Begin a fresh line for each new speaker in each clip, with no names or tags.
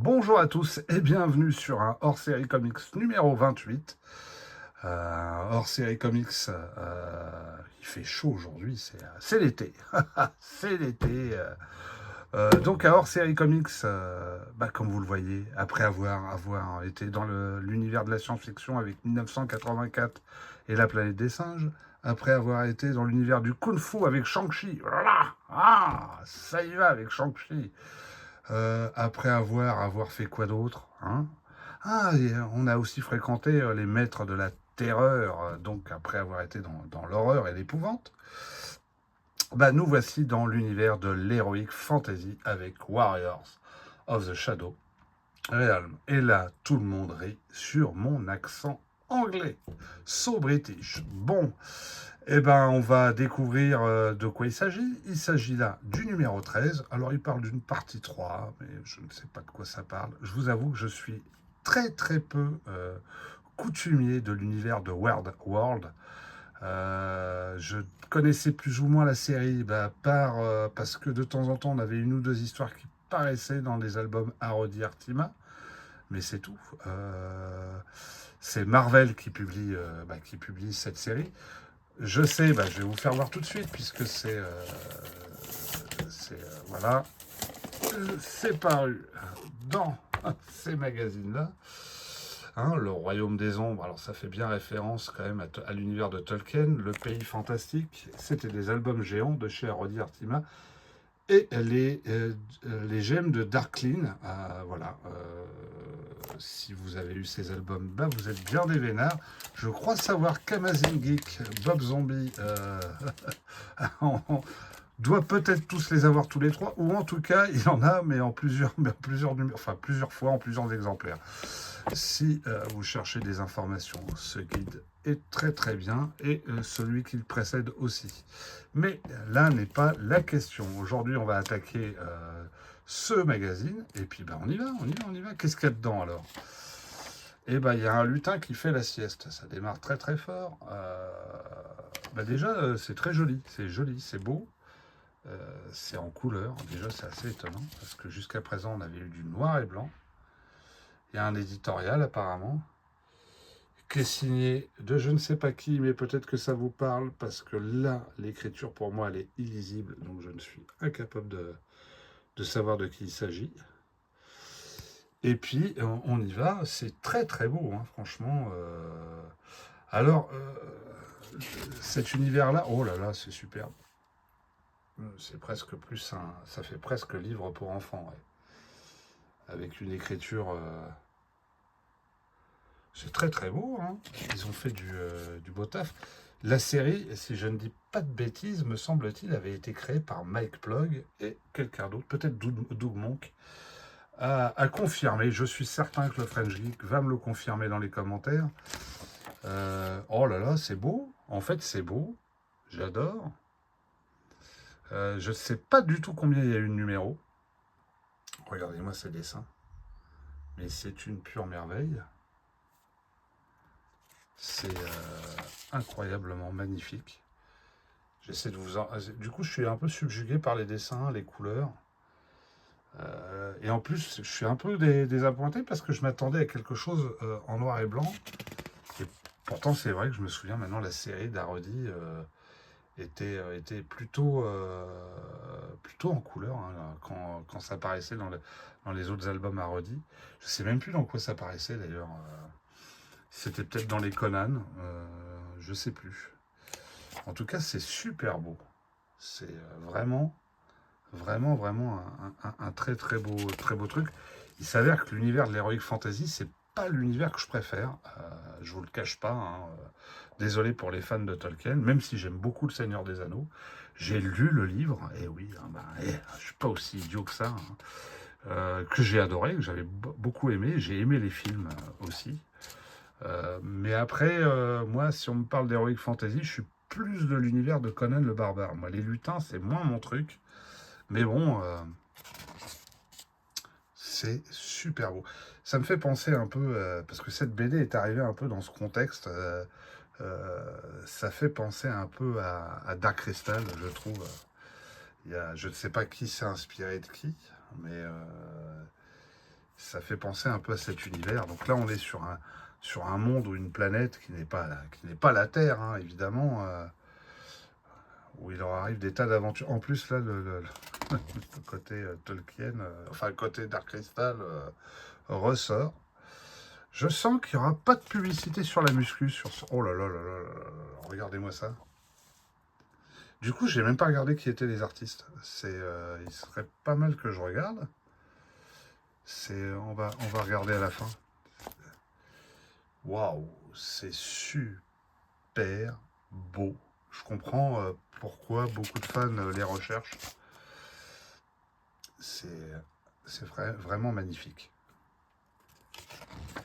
Bonjour à tous et bienvenue sur un hors-série comics numéro 28. Hors-série comics, il fait chaud aujourd'hui, c'est l'été. C'est l'été. Donc à hors-série comics, comme vous le voyez, après avoir été dans l'univers de la science-fiction avec 1984 et la planète des singes, après avoir été dans l'univers du kung-fu avec Shang-Chi, voilà, ça y va avec Shang-Chi. Après avoir fait quoi d'autre, hein? Et on a aussi fréquenté les maîtres de la terreur, donc après avoir été dans l'horreur et l'épouvante. Nous voici dans l'univers de l'heroic fantasy avec Warriors of the Shadow Realm. Et là, tout le monde rit sur mon accent anglais. So British. Bon, on va découvrir de quoi il s'agit. Il s'agit là du numéro 13. Alors, il parle d'une partie 3, mais je ne sais pas de quoi ça parle. Je vous avoue que je suis très très peu coutumier de l'univers de Weird World. Je connaissais plus ou moins la série parce que de temps en temps, on avait une ou deux histoires qui paraissaient dans les albums Harody Artima, mais c'est tout. C'est Marvel qui publie cette série. Je sais, je vais vous faire voir tout de suite, puisque voilà, c'est paru dans ces magazines-là. Hein, le Royaume des Ombres, alors ça fait bien référence quand même à l'univers de Tolkien, le Pays Fantastique, c'était des albums géants de chez Harody Artima, et les gemmes de Darkline, voilà. Si vous avez eu ces albums, vous êtes bien des vénards. Je crois savoir qu'Amazing Geek, Bob Zombie, doit peut-être tous les avoir tous les trois, ou en tout cas, il en a, mais en plusieurs fois, en plusieurs exemplaires. Si vous cherchez des informations, ce guide est très très bien, et celui qui le précède aussi. Mais là n'est pas la question. Aujourd'hui, on va attaquer ce magazine, et puis on y va. Qu'est-ce qu'il y a dedans alors? Il y a un lutin qui fait la sieste. Ça démarre très très fort. Déjà, c'est très joli, c'est beau. C'est en couleur, déjà c'est assez étonnant, parce que jusqu'à présent on avait eu du noir et blanc. Il y a un éditorial apparemment, qui est signé de je ne sais pas qui, mais peut-être que ça vous parle, parce que là, l'écriture pour moi elle est illisible, donc je ne suis incapable de savoir de qui il s'agit. Et puis on y va, c'est très très beau, hein, franchement. Alors, cet univers-là, oh là là, c'est superbe. C'est presque plus ça fait presque livre pour enfants, ouais. Avec une écriture, c'est très très beau, hein. Ils ont fait du beau taf. La série, si je ne dis pas de bêtises, me semble-t-il, avait été créée par Mike Plug et quelqu'un d'autre, peut-être Doug Monk, à confirmer. Je suis certain que le French Geek va me le confirmer dans les commentaires. Oh là là, c'est beau. En fait, c'est beau. J'adore. Je ne sais pas du tout combien il y a eu de numéros. Regardez-moi ces dessins. Mais c'est une pure merveille. C'est incroyablement magnifique. J'essaie de vous en... Du coup, je suis un peu subjugué par les dessins, les couleurs. Et en plus, je suis un peu désappointé parce que je m'attendais à quelque chose en noir et blanc. Et pourtant, c'est vrai que je me souviens maintenant, la série d'Harody était plutôt en couleur, hein, quand ça apparaissait dans les autres albums Harody. Je sais même plus dans quoi ça apparaissait d'ailleurs. C'était peut-être dans les Conan, je sais plus. En tout cas, c'est super beau. C'est vraiment un très très beau truc. Il s'avère que l'univers de l'Heroic Fantasy, c'est pas l'univers que je préfère. Je vous le cache pas, hein. Désolé pour les fans de Tolkien, même si j'aime beaucoup Le Seigneur des Anneaux. J'ai lu le livre, et oui, hein, je suis pas aussi idiot que ça, hein. Que j'ai adoré, que j'avais beaucoup aimé. J'ai aimé les films aussi. Mais après, moi, si on me parle d'Heroic Fantasy, je suis plus de l'univers de Conan le Barbare. Moi, les lutins, c'est moins mon truc. Mais bon, c'est super beau. Ça me fait penser un peu, parce que cette BD est arrivée un peu dans ce contexte, ça fait penser un peu à Dark Crystal, je trouve. Je ne sais pas qui s'est inspiré de qui, mais Ça fait penser un peu à cet univers. Donc là, on est sur un monde ou une planète qui n'est pas la Terre, hein, évidemment, où il leur arrive des tas d'aventures. En plus, là, le côté Tolkien, enfin le côté Dark Crystal ressort. Je sens qu'il n'y aura pas de publicité sur la muscu. Oh là là là là là là, regardez-moi ça. Du coup, j'ai même pas regardé qui étaient les artistes. Il serait pas mal que je regarde. On va regarder à la fin. Waouh, c'est super beau. Je comprends pourquoi beaucoup de fans les recherchent. C'est vraiment magnifique.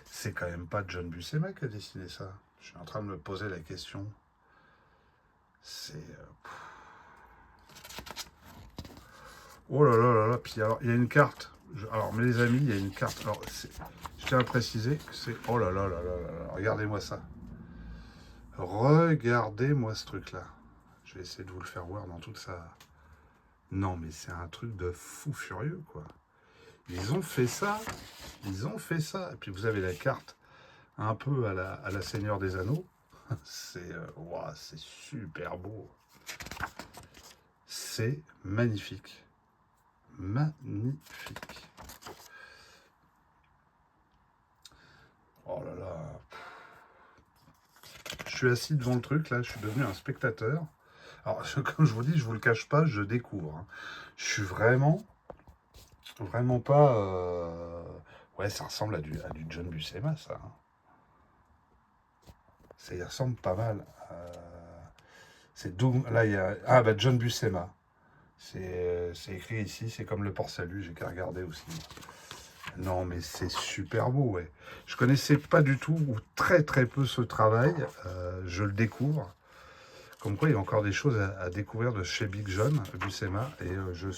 C'est quand même pas John Buscema qui a dessiné ça. Je suis en train de me poser la question. C'est... Oh là là là là. Puis alors, il y a une carte. Alors, mes amis, il y a une carte. Alors, je tiens à préciser que c'est... Oh là là là là là. Regardez-moi ça. Regardez-moi ce truc-là. Je vais essayer de vous le faire voir dans toute sa... Non, mais c'est un truc de fou furieux, quoi. Ils ont fait ça. Ils ont fait ça. Et puis, vous avez la carte un peu à la Seigneur des Anneaux. Wow, c'est super beau. C'est magnifique. Magnifique. Oh là là. Je suis assis devant le truc, là, je suis devenu un spectateur. Alors, comme je vous dis, je vous le cache pas, je découvre. Hein. Je suis vraiment pas... Ouais, ça ressemble à du John Buscema, ça. Hein. Ça y ressemble pas mal. C'est Doom... Là, il y a... Ah, bah, John Buscema. C'est écrit ici, c'est comme le port-salut, j'ai qu'à regarder aussi. Non, mais c'est super beau, ouais. Je connaissais pas du tout, ou très très peu ce travail. Je le découvre. Comme quoi, il y a encore des choses à découvrir de chez Big John, Buscema, et je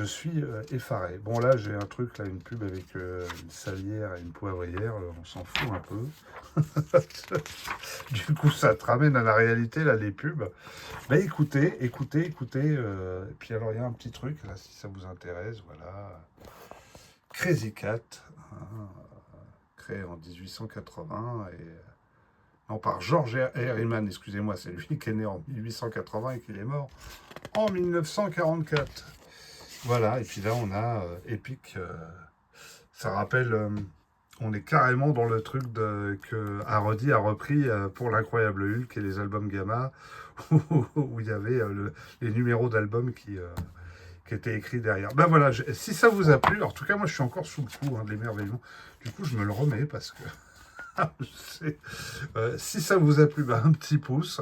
suis effaré. Bon, là, j'ai un truc, là, une pub avec une salière et une poivrière, on s'en fout un peu. Du coup, ça te ramène à la réalité, là, les pubs. Bah, écoutez. Et puis, alors, il y a un petit truc, là, si ça vous intéresse, voilà. Crazy Cat, hein, créé en 1880, et... Non, par George Herriman, excusez-moi, c'est lui qui est né en 1880 et qui est mort en 1944. Voilà, et puis là, on a Epic. Ça rappelle, on est carrément dans le truc que Harody a repris pour l'Incroyable Hulk et les albums Gamma, où il y avait les numéros d'albums qui étaient écrits derrière. Ben voilà, si ça vous a plu, en tout cas, moi, je suis encore sous le coup de l'émerveillement. Du coup, je me le remets parce que... si ça vous a plu, bah, un petit pouce,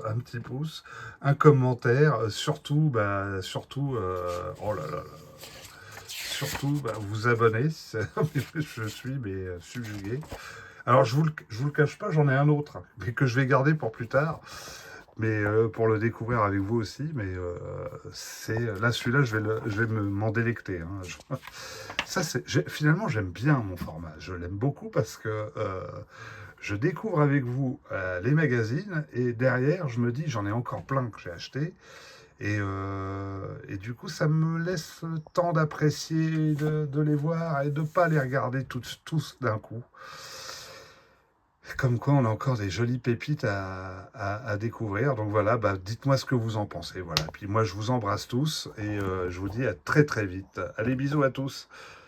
un commentaire, surtout, oh là là là, surtout, bah, vous abonner, je suis subjugué. Alors, je vous le cache pas, j'en ai un autre, mais que je vais garder pour plus tard, mais pour le découvrir avec vous aussi, mais là, celui-là, je vais m'en délecter. Hein. Finalement, j'aime bien mon format, je l'aime beaucoup parce que... je découvre avec vous les magazines et derrière, je me dis, j'en ai encore plein que j'ai acheté. Et du coup, ça me laisse le temps d'apprécier, de les voir et de ne pas les regarder tous d'un coup. Comme quoi, on a encore des jolies pépites à découvrir. Donc voilà, bah, dites-moi ce que vous en pensez. Voilà. Puis moi, je vous embrasse tous et je vous dis à très très vite. Allez, bisous à tous.